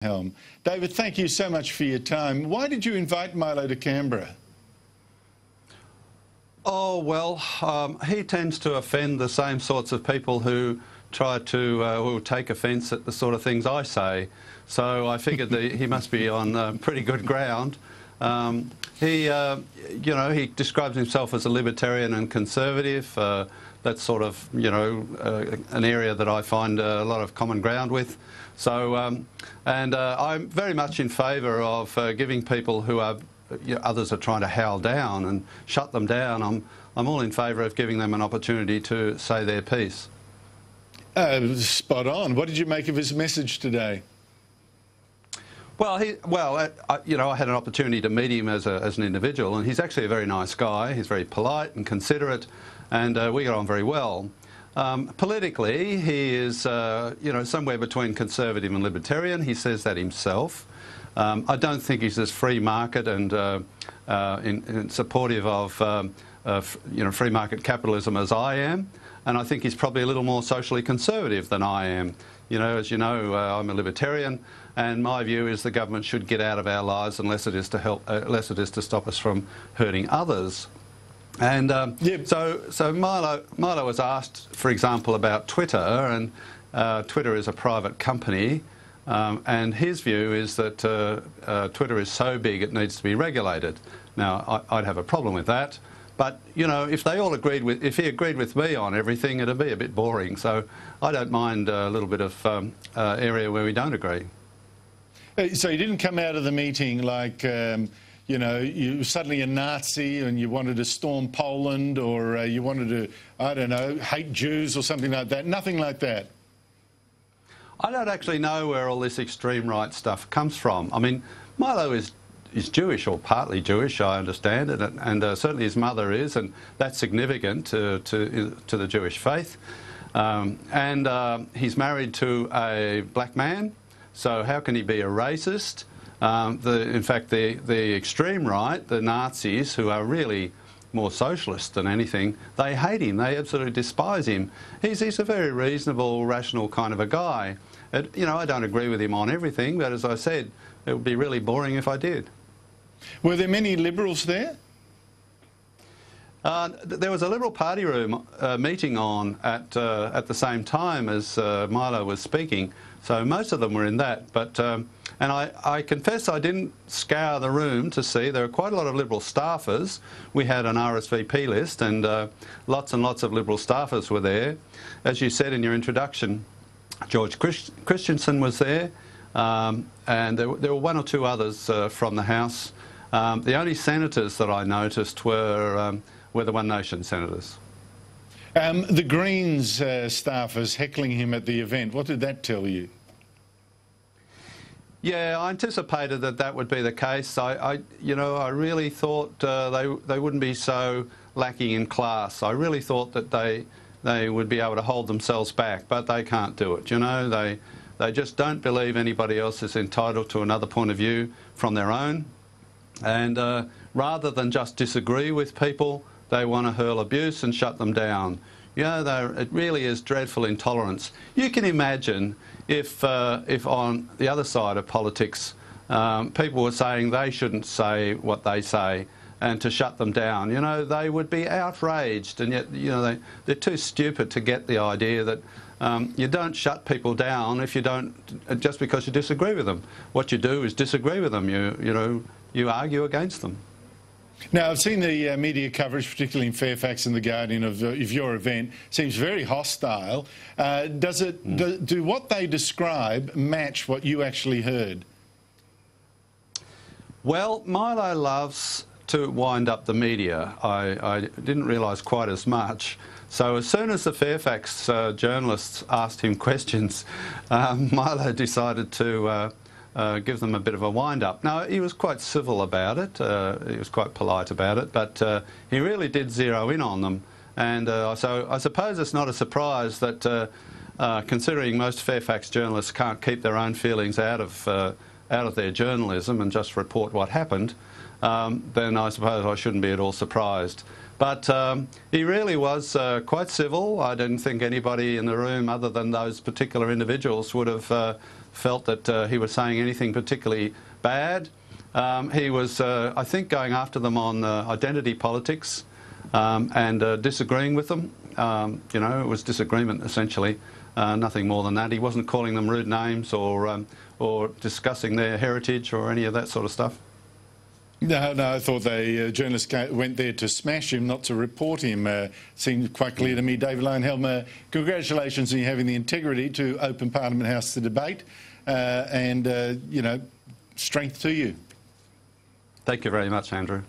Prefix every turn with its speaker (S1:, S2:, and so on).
S1: Leyonhjelm. David, thank you so much for your time. Why did you invite Milo to Canberra?
S2: Oh, well, he tends to offend the same sorts of people who try to who take offence at the sort of things I say. So I figured that he must be on pretty good ground. He describes himself as a libertarian and conservative. That's sort of, an area that I find a lot of common ground with. So, I'm very much in favour of giving people who are, others are trying to howl down and shut them down. I'm all in favour of giving them an opportunity to say their piece.
S1: Spot on. What did you make of his message today?
S2: Well, I had an opportunity to meet him as an individual, and he's actually a very nice guy. He's very polite and considerate, and we got on very well. Politically, he is, somewhere between conservative and libertarian. He says that himself. I don't think he's as free market and in supportive of free market capitalism as I am, and I think he's probably a little more socially conservative than I am. As you know, I'm a libertarian, and my view is the government should get out of our lives unless it is to stop us from hurting others. And so Milo was asked, for example, about Twitter, and Twitter is a private company, and his view is that Twitter is so big it needs to be regulated. Now, I'd have a problem with that. But, if he agreed with me on everything, it'd be a bit boring. So I don't mind a little bit of area where we don't agree.
S1: So you didn't come out of the meeting like, you were suddenly a Nazi and you wanted to storm Poland, or you wanted to, I don't know, hate Jews or something like that? Nothing like that?
S2: I don't actually know where all this extreme right stuff comes from. I mean, Milo is Jewish, or partly Jewish, I understand, and certainly his mother is, and that's significant to the Jewish faith. He's married to a black man, so how can he be a racist? In fact, the extreme right, the Nazis, who are really more socialist than anything, they hate him. They absolutely despise him. He's a very reasonable, rational kind of a guy. I don't agree with him on everything, but as I said, it would be really boring if I did.
S1: Were there many Liberals there?
S2: There was a Liberal Party room meeting on at the same time as Milo was speaking, so most of them were in that. But and I confess I didn't scour the room to see. There were quite a lot of Liberal staffers. We had an RSVP list, and lots and lots of Liberal staffers were there. As you said in your introduction, George Christensen was there, and there were one or two others from the House. The only senators that I noticed were the One Nation senators.
S1: The Greens staffers heckling him at the event, what did that tell you?
S2: Yeah, I anticipated that would be the case. I really thought they wouldn't be so lacking in class. I really thought that they would be able to hold themselves back, but they can't do it. They just don't believe anybody else is entitled to another point of view from their own. And rather than just disagree with people, they want to hurl abuse and shut them down. It really is dreadful intolerance. You can imagine if on the other side of politics, people were saying they shouldn't say what they say, and to shut them down, they would be outraged. And yet, they're too stupid to get the idea that you don't shut people down if you don't, just because you disagree with them. What you do is disagree with them. You argue against them.
S1: Now, I've seen the media coverage, particularly in Fairfax and The Guardian, of your event. Seems very hostile. Do what they describe match what you actually heard? Well,
S2: Milo loves to wind up the media. I didn't realise quite as much. So as soon as the Fairfax journalists asked him questions, Milo decided to give them a bit of a wind-up. Now, he was quite civil about it, he was quite polite about it, but he really did zero in on them. And so I suppose it's not a surprise that, considering most Fairfax journalists can't keep their own feelings out of their journalism and just report what happened, then I suppose I shouldn't be at all surprised. But he really was quite civil. I didn't think anybody in the room, other than those particular individuals, would have felt that he was saying anything particularly bad. He was, I think, going after them on identity politics and disagreeing with them. You know, it was disagreement essentially, nothing more than that. He wasn't calling them rude names or discussing their heritage or any of that sort of stuff.
S1: No, I thought the journalists went there to smash him, not to report him. Seemed quite clear to me. David Leyonhjelm, congratulations on you having the integrity to open Parliament House to debate, and you know, strength to you.
S2: Thank you very much, Andrew.